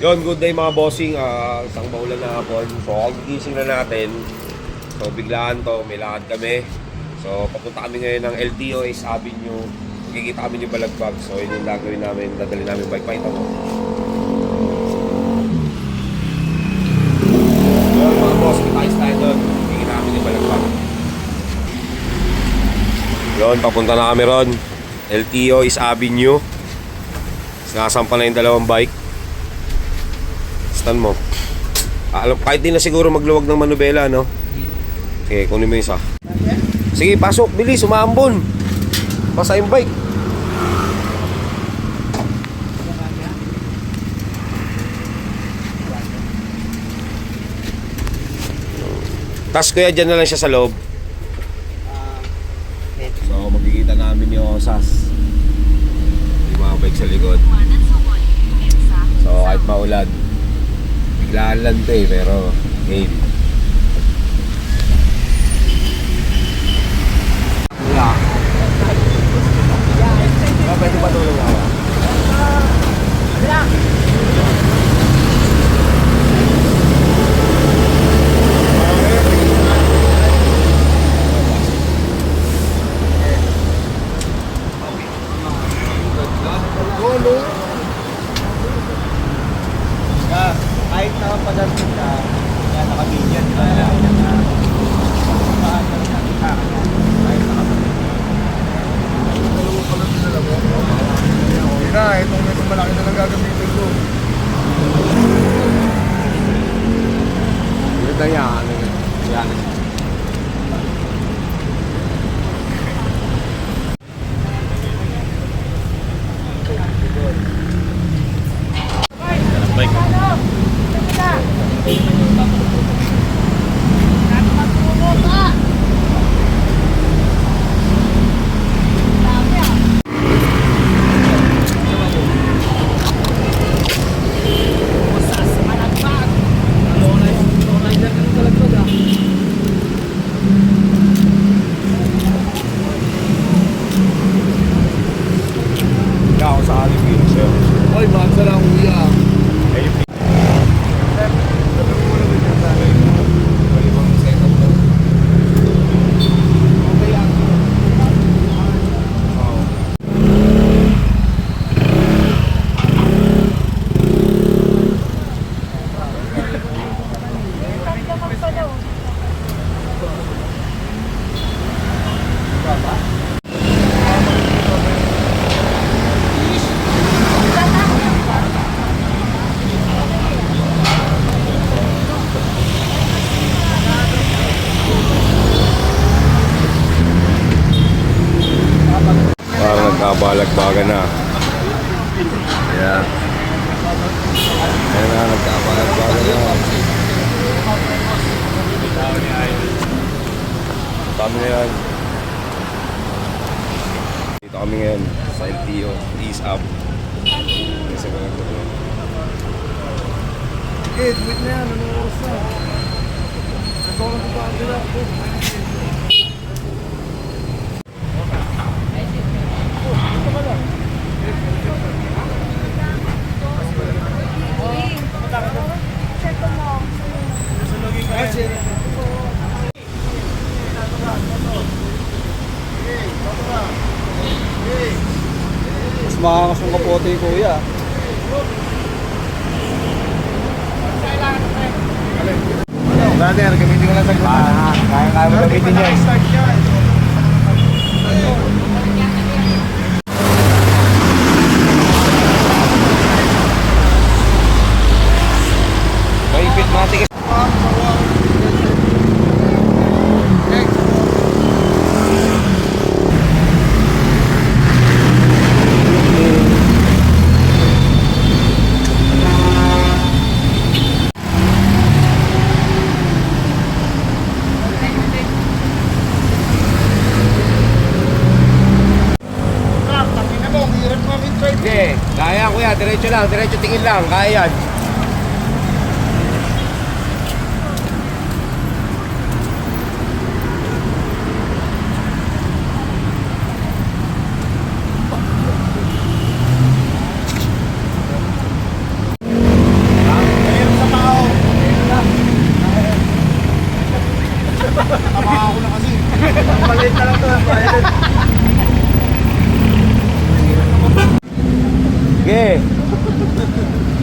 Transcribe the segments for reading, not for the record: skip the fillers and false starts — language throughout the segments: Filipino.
Yon, good day mga bossing. Isang maulan na hapon. So, kagigising na natin. So, biglaan to. May lakad kami. So, papunta kami ngayon ng LTO Ace Avenue. Makikita kami ni Balagbag. So, yun yung gagawin namin. Dadali namin bike. Pakita mo. Yun mga boss, kita tayo doon. Makikita kami ni Balagbag. Yun, papunta na kami ron. LTO Ace Avenue. Sinasampa na yung dalawang bike. Stand mo. Kahit di na siguro magluwag ng manubela, no? Okay, kunin mo yung isa. Sige, pasok. Bilis, umaambon. Basa yung bike. Tas kuya, dyan na lang siya sa loob. So, magkikita namin yung Osas. Yung mga bike sa likod. So, kahit maulan. Biglaan lang ito eh, pero game. Wala. Pwede pa tulong ako. Wala. Kahit na pagdating ka, kaya nakabigyan, di ba? Hindi na, itong malaki na lang gagamitin ko. Ito yan. Yan. Ay, bansa lang kuya. Parang nagkabalagbagan na. Yeah. Ayan na, nagkabalagbagan na. Kami na yan. Dito kami ngayon sa LTO, Ease Up. Kasi walang gulo. Wait na yan, anong oras na? Ito lang ito ang dila ko. Mas makangas ng kapote yung kuya. Brother, gamitin ko lang sa grupo. Kaya mo gamitin niya. Maipit matigas. Sige, kaya kuya, diretso lang, diretso tingin lang, kaya yan.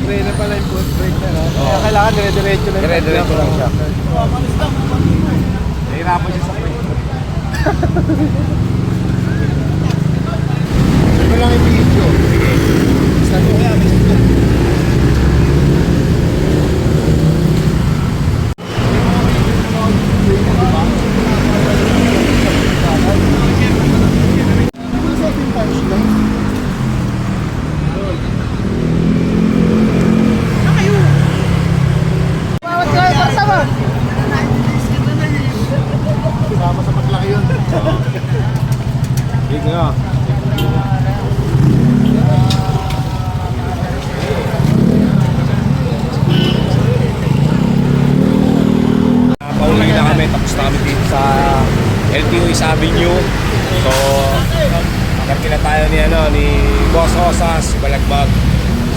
Gray na pala yung foot brake na, no? Kaya kailangan dire-diretso lang. Dire-diretso lang siya. Nahirapan siya sa brake. Ito lang yung video. Saan mo kaya? Sama sa paglaki yun. Big nga. Pauwi na kami, tapos na kami dito sa LTO East Avenue. So, magkakil na tayo ni Boss Rosas, Balagbag.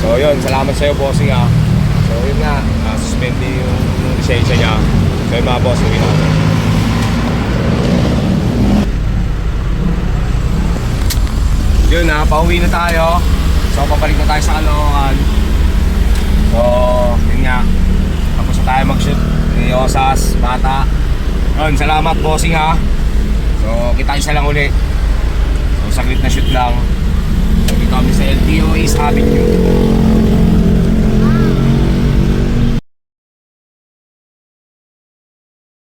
So yun, salamat sa'yo bossing ha. So yun nga, suspend yung lisensya niya. So yun mga boss, uwi na kami. Yun ha, pauwi na tayo. So papalik na tayo sa Caloocan. So yun nga, tapos na tayo mag-shoot ni Osas, Bata. Yun, salamat bossing ha. So kita isa lang uli. So saglit na shoot lang. So dito kami sa LTO East Avenue.